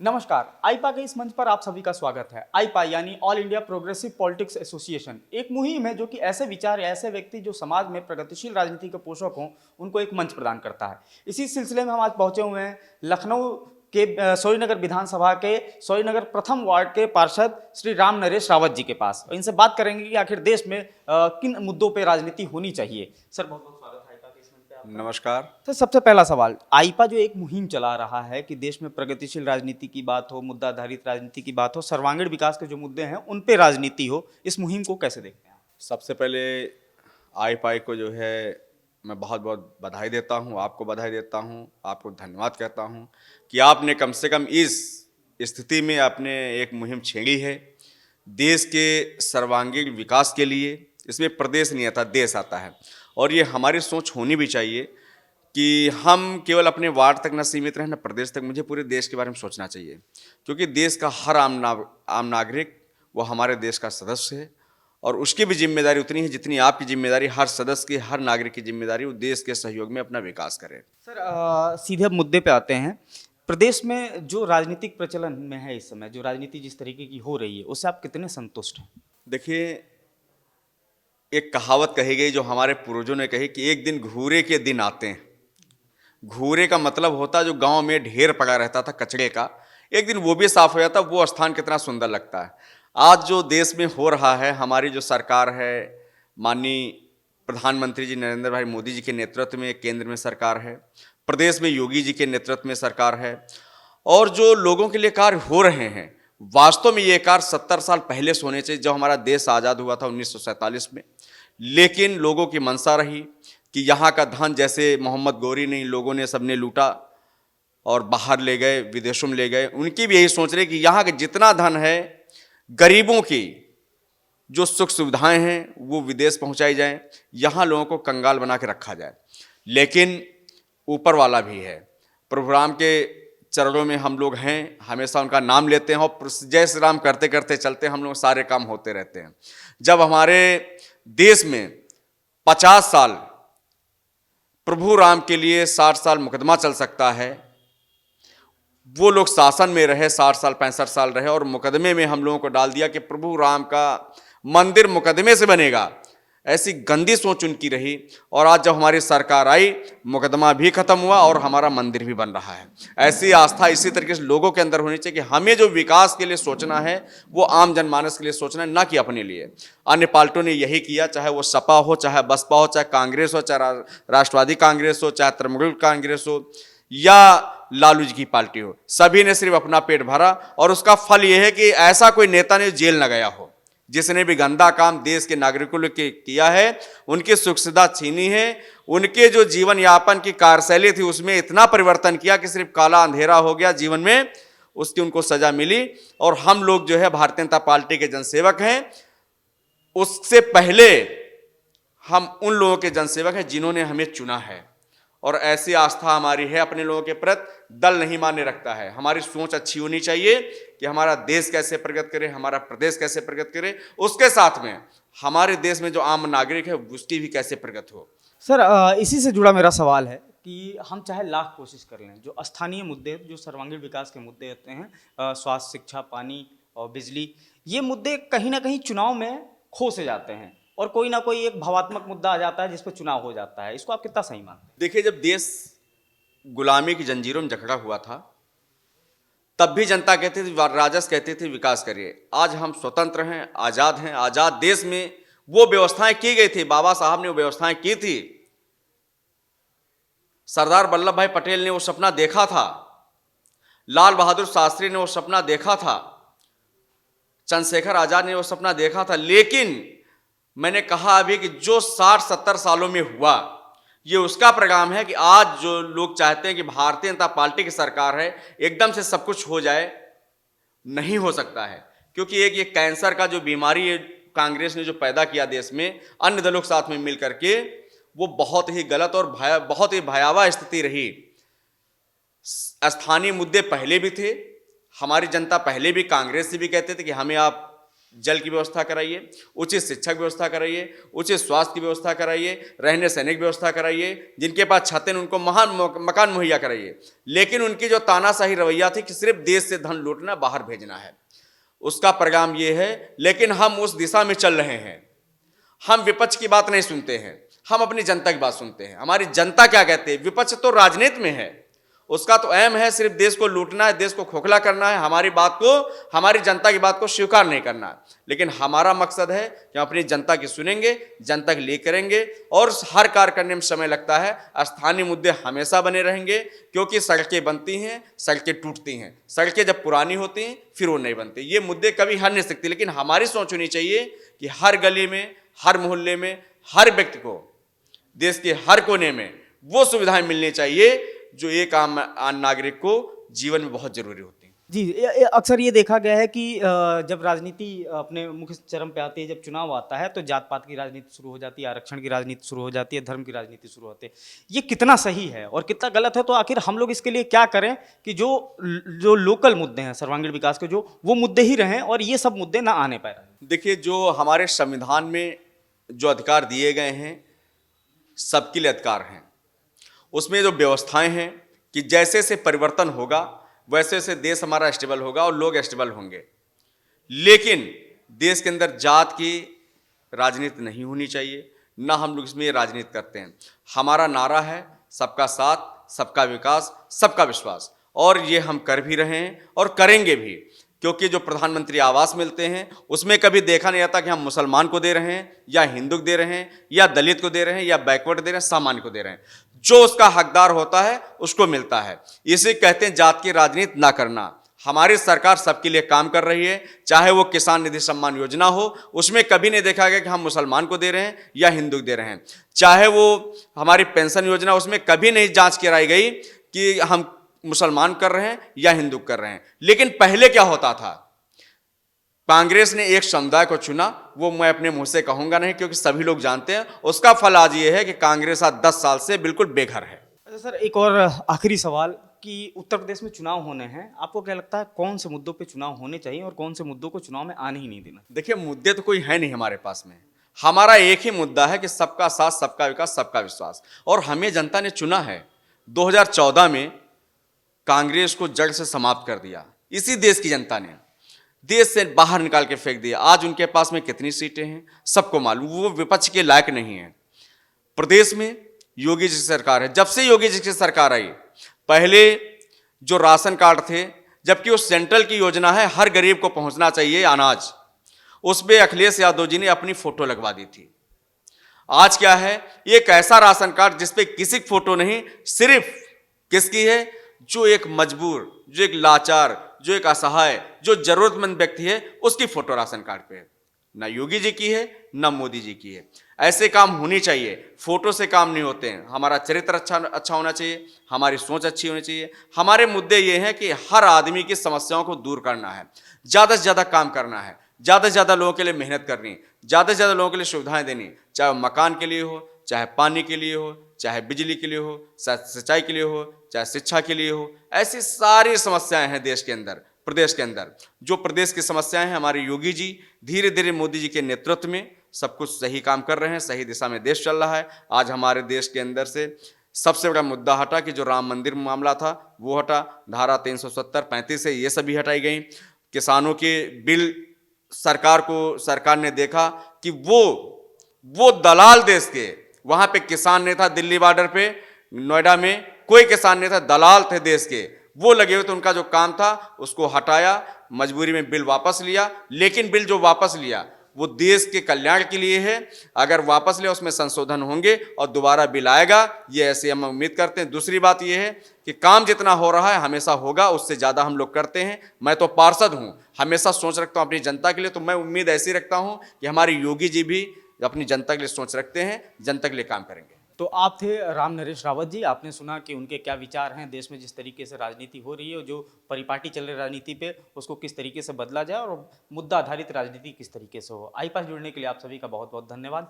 नमस्कार। आईपा के इस मंच पर आप सभी का स्वागत है। आईपा यानी all India progressive politics association एक मुहिम है जो कि ऐसे विचार या ऐसे व्यक्ति जो समाज में प्रगतिशील राजनीति के पोषक हों उनको एक मंच प्रदान करता है। इसी सिलसिले में हम आज पहुंचे हुए हैं लखनऊ के सोरीनगर विधानसभा के सोरीनगर प्रथम वार्ड के पार्षद श्री राम नरेश रावत जी के पास। इनसे बात करेंगे कि आखिर देश में किन मुद्दों पर राजनीति होनी चाहिए। सर बहुत बहुत स्वागत है आईपा के इस मंच पे आपका। नमस्कार। तो सबसे पहला सवाल, आईपा जो एक मुहिम चला रहा है कि देश में प्रगतिशील राजनीति की बात हो, मुद्दा आधारित राजनीति की बात हो, सर्वांगीण विकास के जो मुद्दे हैं उन पे राजनीति हो, इस मुहिम को कैसे देखते हैं? सबसे पहले आईपाई को जो है मैं बहुत बहुत बधाई देता हूं, आपको बधाई देता हूं, आपको धन्यवाद कहता हूं कि आपने कम से कम इस स्थिति में आपने एक मुहिम छेड़ी है देश के सर्वांगीण विकास के लिए। इसमें प्रदेश नहीं आता, देश आता है। और ये हमारी सोच होनी भी चाहिए कि हम केवल अपने वार्ड तक न सीमित रहें, न प्रदेश तक, मुझे पूरे देश के बारे में सोचना चाहिए। क्योंकि देश का हर आम नागरिक वो हमारे देश का सदस्य है और उसकी भी जिम्मेदारी उतनी है जितनी आपकी जिम्मेदारी, हर सदस्य की, हर नागरिक की जिम्मेदारी वो देश के सहयोग में अपना विकास करे। सर सीधे अब मुद्दे पे आते हैं। प्रदेश में जो राजनीतिक प्रचलन में है इस समय, जो राजनीति जिस तरीके की हो रही है, उससे आप कितने संतुष्ट हैं? देखिए, एक कहावत कही गई जो हमारे पूर्वजों ने कही कि एक दिन घूरे के दिन आते हैं। घूरे का मतलब होता जो गांव में ढेर पड़ा रहता था कचरे का, एक दिन वो भी साफ हो जाता, वो स्थान कितना सुंदर लगता है। आज जो देश में हो रहा है, हमारी जो सरकार है, माननीय प्रधानमंत्री जी नरेंद्र भाई मोदी जी के नेतृत्व में केंद्र में सरकार है, प्रदेश में योगी जी के नेतृत्व में सरकार है, और जो लोगों के लिए कार्य हो रहे हैं, वास्तव में ये कार्य 70 साल पहले से होने चाहिए, जब हमारा देश आज़ाद हुआ था 1947 में। लेकिन लोगों की मंशा रही कि यहाँ का धन, जैसे मोहम्मद गौरी ने, लोगों ने सबने लूटा और बाहर ले गए, विदेशों में ले गए। उनकी भी यही सोच रहे कि यहाँ का जितना धन है, गरीबों की जो सुख सुविधाएं हैं वो विदेश पहुँचाई जाएं, यहाँ लोगों को कंगाल बना के रखा जाए। लेकिन ऊपर वाला भी है, प्रभु राम के चरणों में हम लोग हैं, हमेशा उनका नाम लेते हैं और जय श्री राम करते करते चलते हैं, हम लोग सारे काम होते रहते हैं। जब हमारे देश में 50 साल प्रभु राम के लिए 60 साल मुकदमा चल सकता है, वो लोग शासन में रहे 60 साल 65 साल रहे और मुकदमे में हम लोगों को डाल दिया कि प्रभु राम का मंदिर मुकदमे से बनेगा, ऐसी गंदी सोच उनकी रही। और आज जब हमारी सरकार आई, मुकदमा भी खत्म हुआ और हमारा मंदिर भी बन रहा है। ऐसी आस्था इसी तरीके से लोगों के अंदर होनी चाहिए कि हमें जो विकास के लिए सोचना है वो आम जनमानस के लिए सोचना है, ना कि अपने लिए। अन्य पार्टियों ने यही किया, चाहे वो सपा हो, चाहे बसपा हो, चाहे कांग्रेस हो, चाहे राष्ट्रवादी कांग्रेस हो, चाहे तृणमूल कांग्रेस हो या लालू जी की पार्टी हो, सभी ने सिर्फ अपना पेट भरा। और उसका फल यह है कि ऐसा कोई नेता नहीं जेल न गया हो। जिसने भी गंदा काम देश के नागरिकों के किया है, उनकी सुख सुविधा छीनी है, उनके जो जीवन यापन की कार्यशैली थी उसमें इतना परिवर्तन किया कि सिर्फ काला अंधेरा हो गया जीवन में, उसकी उनको सजा मिली। और हम लोग जो है भारतीय जनता पार्टी के जनसेवक हैं, उससे पहले हम उन लोगों के जनसेवक हैं जिन्होंने हमें चुना है। और ऐसी आस्था हमारी है अपने लोगों के प्रति, दल नहीं मान्य रखता है। हमारी सोच अच्छी होनी चाहिए कि हमारा देश कैसे प्रगति करे, हमारा प्रदेश कैसे प्रगति करे, उसके साथ में हमारे देश में जो आम नागरिक है उसकी भी कैसे प्रगति हो। सर इसी से जुड़ा मेरा सवाल है कि हम चाहे लाख कोशिश कर लें, जो स्थानीय मुद्दे, जो सर्वांगीण विकास के मुद्दे होते हैं, स्वास्थ्य, शिक्षा, पानी और बिजली, ये मुद्दे कहीं ना कहीं चुनाव में खो से जाते हैं और कोई ना कोई एक भावात्मक मुद्दा आ जाता है जिस पर चुनाव हो जाता है। इसको आप कितना सही मानते हैं? देखिए, जब देश गुलामी की जंजीरों में जकड़ा हुआ था तब भी जनता कहती थी, राजस कहती थी विकास करिए। आज हम स्वतंत्र हैं, आज़ाद हैं, आज़ाद देश में वो व्यवस्थाएं की गई थी, बाबा साहब ने वो व्यवस्थाएं की थी, सरदार वल्लभ भाई पटेल ने वो सपना देखा था, लाल बहादुर शास्त्री ने वो सपना देखा था, चंद्रशेखर आजाद ने वो सपना देखा था। लेकिन मैंने कहा अभी कि जो 60-70 सालों में हुआ, ये उसका परिणाम है कि आज जो लोग चाहते हैं कि भारतीय जनता पार्टी की सरकार है एकदम से सब कुछ हो जाए, नहीं हो सकता है। क्योंकि एक ये कैंसर का जो बीमारी है कांग्रेस ने जो पैदा किया देश में अन्य दलों के साथ में मिल करके, वो बहुत ही गलत और बहुत ही भयावह स्थिति रही। स्थानीय मुद्दे पहले भी थे, हमारी जनता पहले भी कांग्रेस से भी कहते थे कि हमें आप जल की व्यवस्था कराइए, उचित शिक्षा की व्यवस्था कराइए, उचित स्वास्थ्य की व्यवस्था कराइए, रहने सहने की व्यवस्था कराइए, जिनके पास छतें उनको महान मकान मुहैया कराइए। लेकिन उनकी जो तानाशाही रवैया थी कि सिर्फ देश से धन लूटना, बाहर भेजना है, उसका परिणाम ये है। लेकिन हम उस दिशा में चल रहे हैं। हम विपक्ष की बात नहीं सुनते हैं, हम अपनी जनता की बात सुनते हैं। हमारी जनता क्या कहती है? विपक्ष तो राजनीति में है, उसका तो एम है सिर्फ देश को लूटना है, देश को खोखला करना है, हमारी बात को, हमारी जनता की बात को स्वीकार नहीं करना है। लेकिन हमारा मकसद है कि हम अपनी जनता की सुनेंगे, जनता के लिए करेंगे, और हर कार्य करने में समय लगता है। स्थानीय मुद्दे हमेशा बने रहेंगे, क्योंकि सड़कें बनती हैं, सड़कें टूटती हैं, सड़कें जब पुरानी होती हैं फिर वो नहीं बनती। ये मुद्दे कभी हट नहीं सकते। लेकिन हमारी सोच होनी चाहिए कि हर गली में, हर मोहल्ले में, हर व्यक्ति को, देश के हर कोने में वो सुविधाएं मिलनी चाहिए जो एक आम नागरिक को जीवन में बहुत जरूरी होती हैं। जी, अक्सर ये देखा गया है कि जब राजनीति अपने मुख्य चरम पे आती है, जब चुनाव आता है, तो जात पात की राजनीति शुरू हो जाती है, आरक्षण की राजनीति शुरू हो जाती है, धर्म की राजनीति शुरू होती है। ये कितना सही है और कितना गलत है? तो आखिर हम लोग इसके लिए क्या करें कि जो जो लोकल मुद्दे हैं, सर्वांगीण विकास के, जो वो मुद्दे ही रहें और ये सब मुद्दे ना आने पाए? देखिए, जो हमारे संविधान में जो अधिकार दिए गए हैं, सबके लिए अधिकार हैं। उसमें जो व्यवस्थाएं हैं कि जैसे से परिवर्तन होगा वैसे से देश हमारा स्टेबल होगा और लोग स्टेबल होंगे। लेकिन देश के अंदर जात की राजनीति नहीं होनी चाहिए, ना हम लोग इसमें राजनीति करते हैं। हमारा नारा है सबका साथ, सबका विकास, सबका विश्वास, और ये हम कर भी रहे हैं और करेंगे भी। क्योंकि जो प्रधानमंत्री आवास मिलते हैं उसमें कभी देखा नहीं जाता कि हम मुसलमान को दे रहे हैं या हिंदू को दे रहे हैं या दलित को दे रहे हैं या बैकवर्ड दे रहे हैं, सामान्य को दे रहे हैं। जो उसका हकदार होता है उसको मिलता है। इसे कहते हैं जात की राजनीति ना करना। हमारी सरकार सबके लिए काम कर रही है, चाहे वो किसान निधि सम्मान योजना हो, उसमें कभी नहीं देखा गया कि हम मुसलमान को दे रहे हैं या हिंदू को दे रहे हैं। चाहे वो हमारी पेंशन योजना, उसमें कभी नहीं जांच कराई गई कि हम मुसलमान कर रहे हैं या हिंदू कर रहे हैं। लेकिन पहले क्या होता था? कांग्रेस ने एक समुदाय को चुना, वो मैं अपने मुंह से कहूंगा नहीं क्योंकि सभी लोग जानते हैं। उसका फल आज ये है कि कांग्रेस आज 10 साल से बिल्कुल बेघर है। अच्छा सर, एक और आखिरी सवाल कि उत्तर प्रदेश में चुनाव होने हैं, आपको क्या लगता है कौन से मुद्दों पे चुनाव होने चाहिए और कौन से मुद्दों को चुनाव में आने ही नहीं देना? देखिए, मुद्दे तो कोई है नहीं हमारे पास में। हमारा एक ही मुद्दा है कि सबका साथ, सबका विकास, सबका विश्वास। और हमें जनता ने चुना है। 2014 में कांग्रेस को जड़ से समाप्त कर दिया। इसी देश की जनता ने देश से बाहर निकाल के फेंक दिया। आज उनके पास में कितनी सीटें हैं सबको मालूम। वो विपक्ष के लायक नहीं है। प्रदेश में योगी जी की सरकार है। जब से योगी जी की सरकार आई, पहले जो राशन कार्ड थे, जबकि वो सेंट्रल की योजना है, हर गरीब को पहुंचना चाहिए अनाज, उसमें अखिलेश यादव जी ने अपनी फोटो लगवा दी थी। आज क्या है? एक ऐसा राशन कार्ड जिसपे किसी की फोटो नहीं, सिर्फ किसकी है? जो एक मजबूर, जो एक लाचार, जो एक असहाय, जो जरूरतमंद व्यक्ति है, उसकी फोटो राशन कार्ड पे है। ना योगी जी की है, ना मोदी जी की है। ऐसे काम होने चाहिए। फोटो से काम नहीं होते हैं। हमारा चरित्र अच्छा होना चाहिए, हमारी सोच अच्छी होनी चाहिए। हमारे मुद्दे ये हैं कि हर आदमी की समस्याओं को दूर करना है, ज़्यादा से ज़्यादा काम करना है, ज़्यादा से ज़्यादा लोगों के लिए मेहनत करनी, ज़्यादा से ज़्यादा लोगों के लिए सुविधाएं देनी, चाहे मकान के लिए हो, चाहे पानी के लिए हो, चाहे बिजली के लिए हो, चाहे सिंचाई के लिए हो, चाहे शिक्षा के लिए हो। ऐसी सारी समस्याएं हैं देश के अंदर, प्रदेश के अंदर। जो प्रदेश की समस्याएं हैं, हमारे योगी जी धीरे धीरे मोदी जी के नेतृत्व में सब कुछ सही काम कर रहे हैं, सही दिशा में देश चल रहा है। आज हमारे देश के अंदर से सबसे बड़ा मुद्दा हटा कि जो राम मंदिर मामला था वो हटा, धारा 370, 35 है, ये सभी हटाई गई। किसानों के बिल सरकार ने देखा कि वो दलाल देश के, वहां पे किसान नहीं था। दिल्ली बॉर्डर पे नोएडा में कोई किसान नहीं था, दलाल थे देश के, वो लगे हुए थे। उनका जो काम था उसको हटाया, मजबूरी में बिल वापस लिया। लेकिन बिल जो वापस लिया वो देश के कल्याण के लिए है। अगर वापस लिया उसमें संशोधन होंगे और दोबारा बिल आएगा, ये ऐसे हम उम्मीद करते हैं। दूसरी बात ये है कि काम जितना हो रहा है हमेशा होगा, उससे ज़्यादा हम लोग करते हैं। मैं तो पार्षद हूँ, हमेशा सोच रखता हूँ अपनी जनता के लिए, तो मैं उम्मीद ऐसी रखता हूँ कि हमारे योगी जी भी अपनी जनता के लिए सोच रखते हैं, जनता के लिए काम करेंगे। तो आप थे राम नरेश रावत जी। आपने सुना कि उनके क्या विचार हैं देश में जिस तरीके से राजनीति हो रही है, जो परिपाटी चल रही राजनीति पे उसको किस तरीके से बदला जाए और मुद्दा आधारित राजनीति किस तरीके से हो। आई पास जुड़ने के लिए आप सभी का बहुत बहुत धन्यवाद।